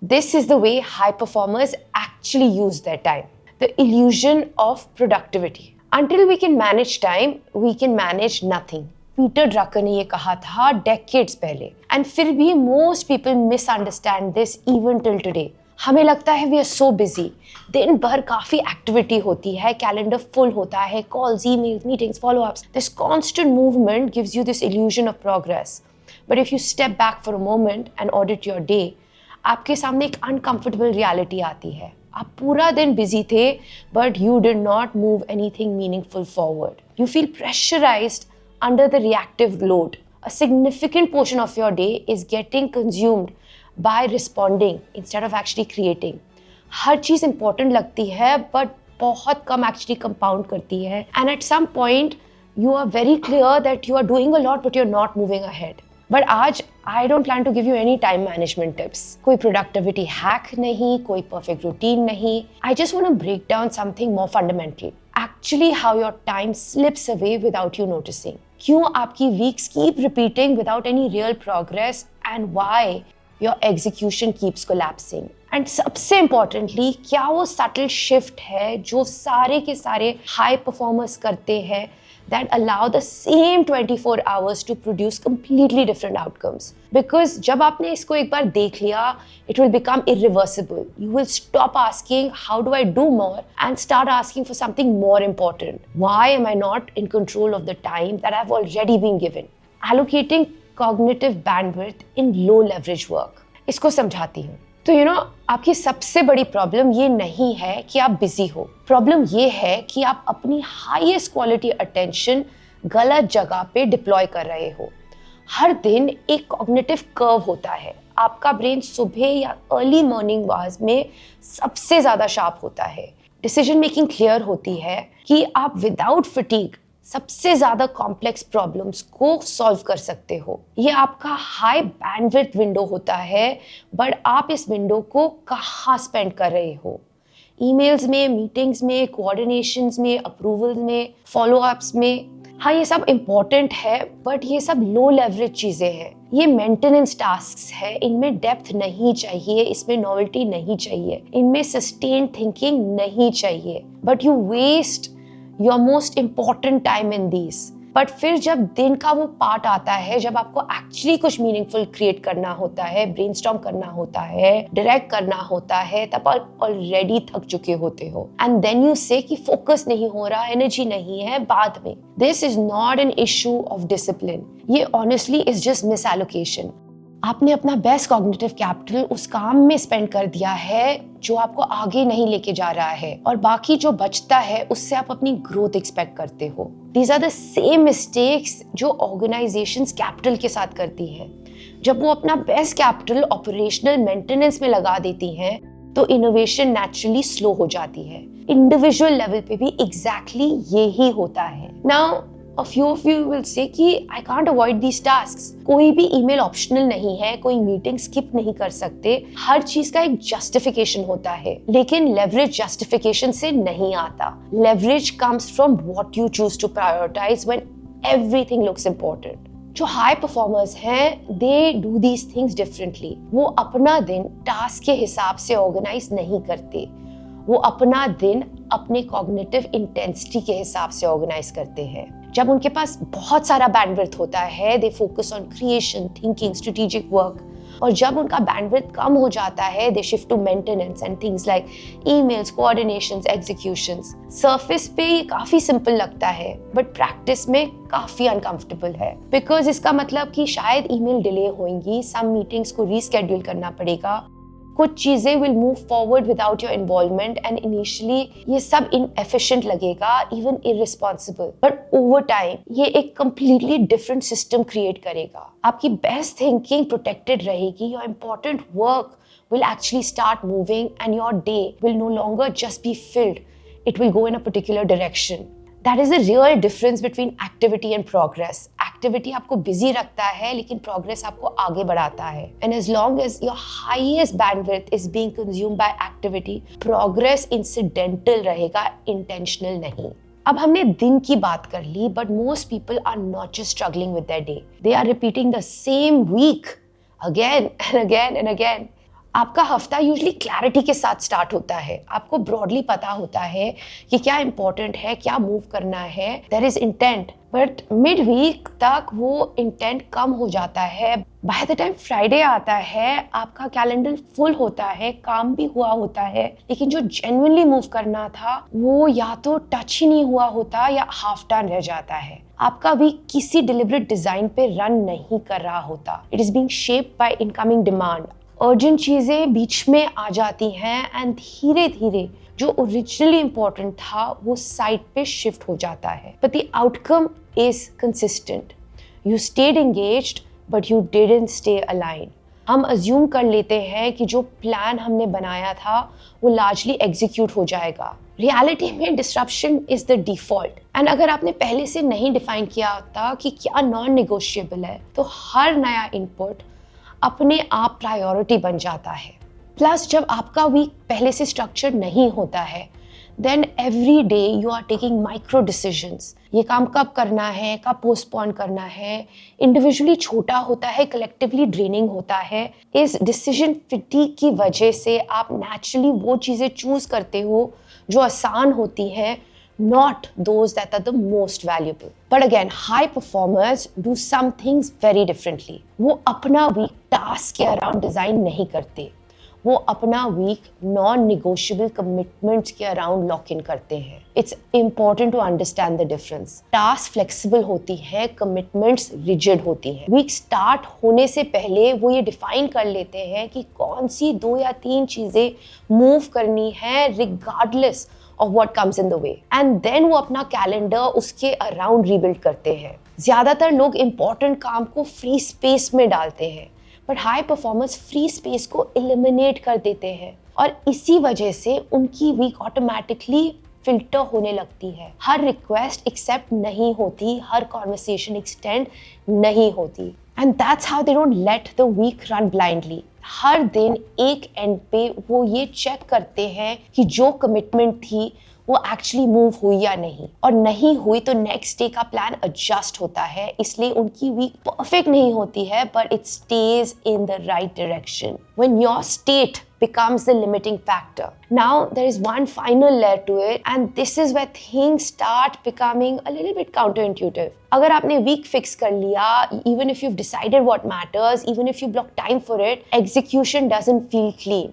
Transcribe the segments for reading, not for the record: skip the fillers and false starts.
This is the way high performers actually use their time. The illusion of productivity. Until we can manage time, we can manage nothing. Peter Drucker ने ये कहा था decades पहले, and फिर भी most people misunderstand this even till today. हमें लगता है वी आर सो बिजी, दिन भर काफ़ी एक्टिविटी होती है, कैलेंडर फुल होता है, calls, emails, meetings, follow-ups. This constant movement gives you this illusion of progress. But if you step back for a moment and audit your day, आपके सामने एक अनकंफर्टेबल रियलिटी आती है. आप पूरा दिन बिजी थे, but you did not move anything meaningful forward. You feel pressurised under the reactive load. A significant portion of your day is getting consumed by responding instead of actually creating. Her cheese important लगती है but बहुत कम actually compound करती है. And at some point you are very clear that you are doing a lot but you're not moving ahead. But आज I don't plan to give you any time management tips. कोई productivity hack नहीं, कोई perfect routine नहीं. I just want to break down something more fundamental. Actually how your time slips away without you noticing. क्यों आपकी weeks keep repeating without any real progress and why your execution keeps collapsing. And सबसे importantly, क्या वो subtle shift है जो सारे के सारे high performers करते हैं that allow the same 24 hours to produce completely different outcomes. Because जब आपने इसको एक बार देख लिया, it will become irreversible. You will stop asking, how do I do more? And start asking for something more important. Why am I not in control of the time that I've already been given? Allocating cognitive bandwidth in low leverage work. इसको समझाती हूँ. तो आपकी सबसे बड़ी problem ये नहीं है कि आप बिजी हो. प्रॉब्लम ये है कि आप अपनी हाईएस्ट क्वालिटी अटेंशन गलत जगह पे डिप्लॉय कर रहे हो. हर दिन एक कॉग्निटिव कर्व होता है. आपका ब्रेन सुबह या अर्ली मॉर्निंग आवर्स में सबसे ज़्यादा शार्प होता है. डिसीजन मेकिंग क्लियर होती है कि आप विदाउट फटीग सबसे ज़्यादा कॉम्प्लेक्स प्रॉब्लम्स को सॉल्व कर सकते हो. ये आपका हाई बैंडविड्थ विंडो होता है, बट आप इस विंडो को कहाँ स्पेंड कर रहे हो? ईमेल्स में, मीटिंग्स में, कोऑर्डिनेशंस में, अप्रूवल्स में, फॉलोअप्स में. हाँ, ये सब इम्पॉर्टेंट है, बट ये सब लो लेवरेज चीज़ें हैं. ये मेंटेनेंस टास्क्स है. इनमें डेप्थ नहीं चाहिए, इसमें नॉवेल्टी नहीं चाहिए, इनमें सस्टेन थिंकिंग नहीं चाहिए. But you waste your most important time in these. बट फिर जब दिन का वो पार्ट आता है, जब आपको एक्चुअली कुछ मीनिंगफुल क्रिएट करना होता है, ब्रेनस्टॉर्म करना होता है, डायरेक्ट करना होता है, तब आप ऑलरेडी थक चुके होते हो. एंड देन यू से कि फोकस नहीं हो रहा, एनर्जी नहीं है. बाद में this is not an issue of discipline. ये honestly is just misallocation. आपने अपना बेस्ट कॉग्निटिव कैपिटल उस काम में स्पेंड कर दिया है जो आपको आगे नहीं लेके जा रहा है, और बाकी जो बचता है उससे आप अपनी ग्रोथ एक्सपेक्ट करते हो. These are the same mistakes जो ऑर्गेनाइजेशंस कैपिटल के साथ करती हैं. जब वो अपना बेस्ट कैपिटल ऑपरेशनल मेंटेनेंस में लगा देती हैं, तो इनोवेशन नेचुरली स्लो हो जाती है. इंडिविजुअल लेवल पे भी एग्जैक्टली यही होता है. Now A few of you will say कि I can't avoid these tasks. कोई भी ईमेल ऑप्शनल नहीं है, कोई मीटिंग स्किप नहीं कर सकते. हर चीज का एक जस्टिफिकेशन होता है, लेकिन लेवरेज जस्टिफिकेशन से नहीं आता. Leverage comes from what you choose to prioritise when everything looks important. जो हाई परफॉर्मर्स हैं, they do these things differently. वो अपना दिन टास्क के हिसाब से ऑर्गेनाइज नहीं करते. वो अपना दिन अपने कॉग्निटिव इंटेंसिटी के हिसाब से ऑर्गेनाइज करते हैं. जब उनके पास बहुत सारा बैंडविड्थ होता है, they focus on creation, thinking, strategic work. और जब उनका बैंडविड्थ कम हो जाता है, they shift to maintenance and things like emails, coordinations, executions. Surface पे ये काफी सिंपल लगता है, बट प्रैक्टिस में काफी अनकंफर्टेबल है. बिकॉज इसका मतलब कि शायद ईमेल डिले होंगी, सम मीटिंग्स को रीस्केड्यूल करना पड़ेगा, कुछ चीजें will move forward without your involvement, and initially ये सब इनएफिशिएंट लगेगा, even irresponsible. But over time ये एक कंप्लीटली डिफरेंट सिस्टम क्रिएट करेगा. आपकी बेस्ट थिंकिंग प्रोटेक्टेड रहेगी, your important work will actually start moving, and your day will no longer just be filled. It will go in a particular direction. That is the real difference between activity and progress. Activity आपको busy रखता है, लेकिन progress आपको आगे बढ़ाता है. And as long as your highest bandwidth is being consumed by activity, progress incidental रहेगा, intentional नहीं. अब हमने दिन की बात कर ली, but most people are not just struggling with their day. They are repeating the same week again and again and again. आपका हफ्ता यूजली क्लैरिटी के साथ स्टार्ट होता है, आपको ब्रॉडली पता होता है कि क्या इंपॉर्टेंट है, क्या मूव करना है, there is intent. But mid week तक वो इंटेंट कम हो जाता है। बाय द टाइम फ्राइडे आता है आपका कैलेंडर फुल होता है, काम भी हुआ होता है, लेकिन जो जेन्युइनली मूव करना था वो या तो टच ही नहीं हुआ होता या हाफ डन रह जाता है। आपका वीक किसी डिलिबरेट डिजाइन पे रन नहीं कर रहा होता। It is being shaped by incoming demand. Urgent चीजें बीच में आ जाती हैं एंड धीरे धीरे जो ओरिजिनली इंपॉर्टेंट था वो साइड पे शिफ्ट हो जाता है। But the outcome is consistent. You stayed engaged but you didn't stay aligned. हम अज्यूम कर लेते हैं कि जो प्लान हमने बनाया था वो लार्जली एग्जीक्यूट हो जाएगा। रियलिटी में disruption is the default. And अगर आपने पहले से नहीं डिफाइन किया होता कि क्या नॉन नेगोशिएबल है, तो हर नया इनपुट अपने आप प्रायोरिटी बन जाता है। प्लस जब आपका वीक पहले से स्ट्रक्चर नहीं होता है, then every day you are taking micro decisions. ये काम कब करना है, कब पोस्टपोन करना है, इंडिविजुअली छोटा होता है, कलेक्टिवली ड्रेनिंग होता है। इस डिसीजन फिटीग की वजह से आप नेचुरली वो चीज़ें चूज करते हो जो आसान होती हैं, not those that are the most valuable. But again, high performers do some things very differently. वो अपना वीक टास्क के अराउंड डिजाइन नहीं करते, वो अपना वीक नॉन निगोशिएबल कमिटमेंट्स के अराउंड लॉक इन करते हैं। It's important to understand the difference. Task flexible होती है, कमिटमेंट्स रिजिड होती हैं। वीक स्टार्ट होने से पहले वो ये डिफाइन कर लेते हैं कि कौन सी 2 या 3 चीजें मूव करनी है regardless of what comes in the way, and then वो अपना कैलेंडर उसके अराउंड रीबिल्ड करते हैं। ज्यादातर लोग इंपॉर्टेंट काम को फ्री स्पेस में डालते हैं, but high performers free space को एलिमिनेट कर देते हैं, और इसी वजह से उनकी वीक ऑटोमेटिकली फिल्टर होने लगती है। हर रिक्वेस्ट एक्सेप्ट नहीं होती, हर कॉन्वर्सेशन एक्सटेंड नहीं होती, and that's how they don't let the week run blindly. हर दिन एक एंड पे वो ये चेक करते हैं कि जो कमिटमेंट थी वो एक्चुअली मूव हुई या नहीं, और नहीं हुई तो नेक्स्ट डे का प्लान एडजस्ट होता है। इसलिए उनकी वीक परफेक्ट नहीं होती है, but it stage in the right direction when your state becomes the limiting factor. Now there is one final layer to it, and this is where things start becoming a little bit counterintuitive. अगर आपने week fix कर लिया, even if you've decided what matters, even if you block time for it, execution doesn't feel clean.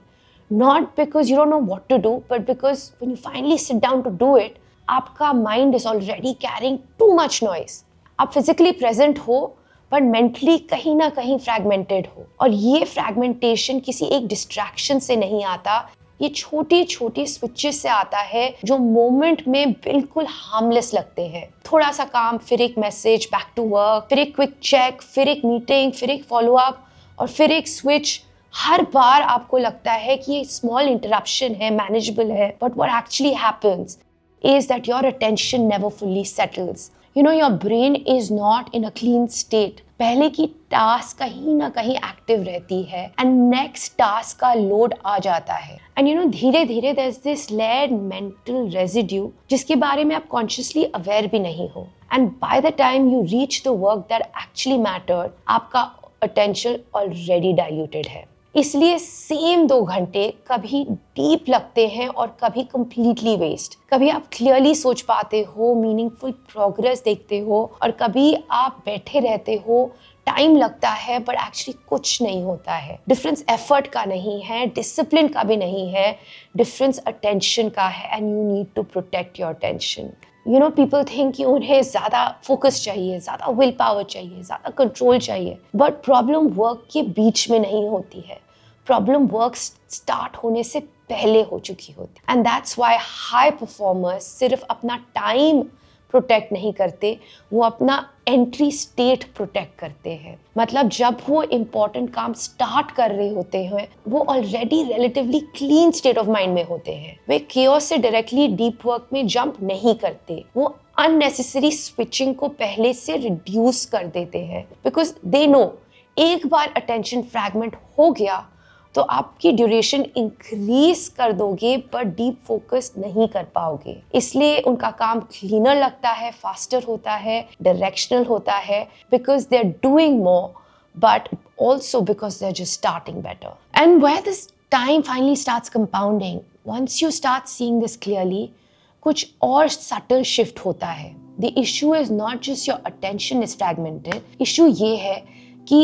Not because you don't know what to do, but because when you finally sit down to do it, आपका mind is already carrying too much noise. आप physically present हो, पर mentally कहीं ना कहीं fragmented हो, और ये फ्रैगमेंटेशन किसी एक डिस्ट्रैक्शन से नहीं आता, ये छोटी छोटी स्विचेस से आता है जो मोमेंट में बिल्कुल हार्मलेस लगते हैं। थोड़ा सा काम, फिर एक मैसेज बैक टू वर्क, फिर एक क्विक चेक, फिर एक मीटिंग, फिर एक फॉलो अप, और फिर एक स्विच। हर बार आपको लगता है कि ये स्मॉल इंटरप्शन है, मैनेजेबल है, but what actually happens is that your attention never fully settles. You know, your brain is not in a clean state. पहले की टास्क कहीं ना कहीं एक्टिव रहती है एंड नेक्स्ट टास्क का लोड आ जाता है, एंड यू नो धीरे धीरे there is this layered mental residue जिसके बारे में आप कॉन्शियसली अवेयर भी नहीं हो, and by the time you reach the work that actually mattered, आपका अटेंशन ऑलरेडी डाइल्यूटेड है। इसलिए सेम 2 घंटे कभी डीप लगते हैं और कभी कंप्लीटली वेस्ट। कभी आप क्लियरली सोच पाते हो, मीनिंगफुल प्रोग्रेस देखते हो, और कभी आप बैठे रहते हो, टाइम लगता है बट एक्चुअली कुछ नहीं होता है। डिफरेंस एफर्ट का नहीं है, डिसिप्लिन का भी नहीं है, डिफरेंस अटेंशन का है, and you need to protect your attention. You know, people think कि उन्हें ज़्यादा फोकस चाहिए, ज़्यादा विल पावर चाहिए, ज़्यादा कंट्रोल चाहिए, बट प्रॉब्लम वर्क के बीच में नहीं होती है, प्रॉब्लम वर्क स्टार्ट होने से पहले हो चुकी होती है। And that's why high performers सिर्फ अपना टाइम प्रोटेक्ट नहीं करते, वो अपना एंट्री स्टेट प्रोटेक्ट करते हैं। मतलब जब वो इम्पोर्टेंट काम स्टार्ट कर रहे होते हैं, वो already relatively clean state of mind में होते हैं। वे केओस से डायरेक्टली डीप वर्क में जंप नहीं करते, वो अननेसेसरी स्विचिंग को पहले से रिड्यूस कर देते हैं, बिकॉज दे नो एक बार अटेंशन फ्रैगमेंट हो गया तो आपकी ड्यूरेशन इंक्रीज कर दोगे पर डीप फोकस नहीं कर पाओगे। इसलिए उनका काम क्लीनर लगता है, फास्टर होता है, डायरेक्शनल होता है, because they are doing more but also because they're just starting better. And where this time finally starts compounding, once you start seeing this clearly, कुछ और subtle shift होता है. The issue is not just your attention is fragmented. Issue ये है कि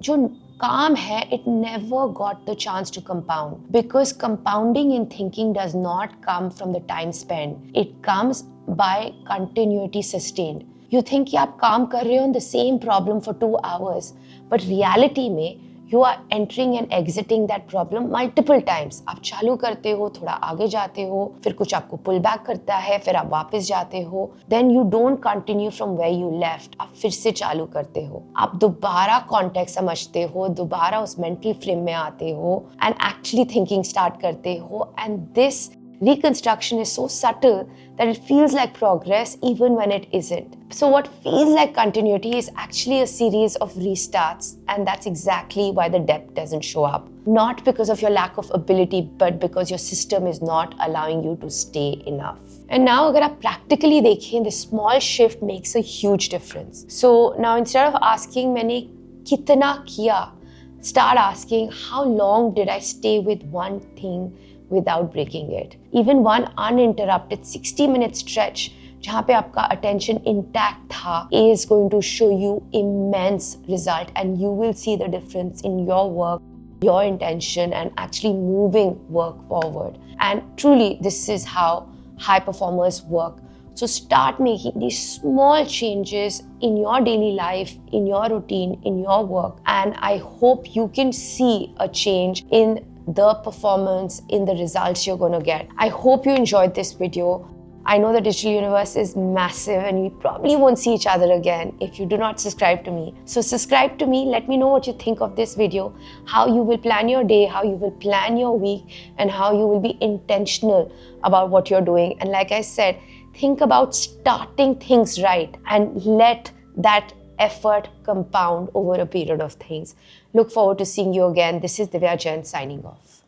जो काम है, it never got the chance to compound, because compounding in thinking does not come from the time spent. It comes by continuity sustained. You think कि आप काम कर रहे हो on the same problem for 2 hours, but reality में you are entering and exiting that problem multiple times. आप चालू करते हो, थोड़ा आगे जाते हो, फिर कुछ आपको pull back करता है, फिर आप वापस जाते हो. Then you don't continue from where you left. आप फिर से चालू करते हो. आप दोबारा context समझते हो, दोबारा उस mental frame में आते हो and actually thinking start करते हो. And this reconstruction is so subtle that it feels like progress even when it isn't. So what feels like continuity is actually a series of restarts, and that's exactly why the depth doesn't show up. Not because of your lack of ability, but because your system is not allowing you to stay enough. And now अगर आप practically देखें, this small shift makes a huge difference. So now instead of asking मैंने कितना किया, start asking how long did I stay with one thing without breaking it. Even one uninterrupted 60-minute stretch जहाँ पे आपका attention intact था is going to show you immense result, and you will see the difference in your work, your intention, and actually moving work forward. And truly, this is how high performers work. So start making these small changes in your daily life, in your routine, in your work, and I hope you can see a change in the performance, in the results you're going to get. I hope you enjoyed this video. I know the digital universe is massive and we probably won't see each other again if you do not subscribe to me. So subscribe to me, let me know what you think of this video, how you will plan your day, how you will plan your week, and how you will be intentional about what you're doing. And like I said, think about starting things right and let that effort compound over a period of things. Look forward to seeing you again. This is Divya Jain signing off.